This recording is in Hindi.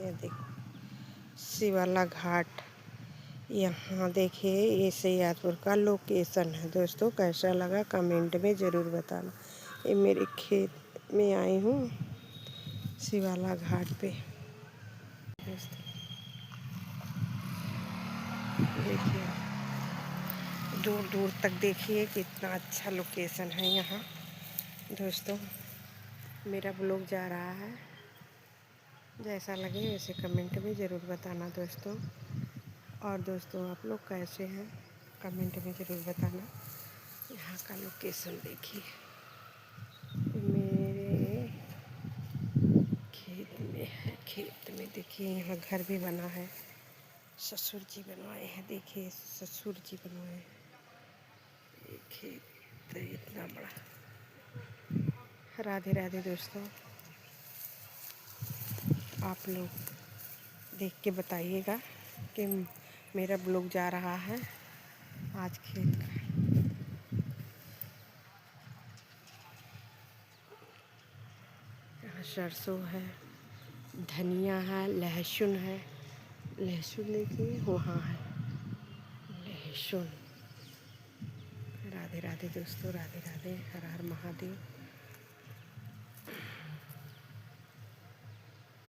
ये देखो शिवाला घाट। यहाँ देखिए ये सैयदपुर का लोकेशन है दोस्तों। कैसा लगा कमेंट में ज़रूर बताना। ये मेरे खेत में आई हूँ शिवाला घाट पे दोस्तों। देखिए दूर दूर तक देखिए कितना अच्छा लोकेशन है यहाँ दोस्तों। मेरा ब्लॉग जा रहा है, जैसा लगे वैसे कमेंट में ज़रूर बताना दोस्तों। और दोस्तों आप लोग कैसे हैं कमेंट में ज़रूर बताना। यहाँ का लोकेशन देखिए मेरे खेत में है। खेत में देखिए यहाँ घर भी बना है, ससुर जी बनवाए हैं। देखिए ससुर जी बनवाए हैं। ये खेत इतना बड़ा। राधे राधे दोस्तों। आप लोग देख के बताइएगा कि मेरा ब्लॉग जा रहा है आज खेत का। यहाँ सरसों है, धनिया है, लहसुन है। लहसुन देखिए वहाँ है लहसुन। राधे राधे दोस्तों, राधे राधे, हर हर महादेव।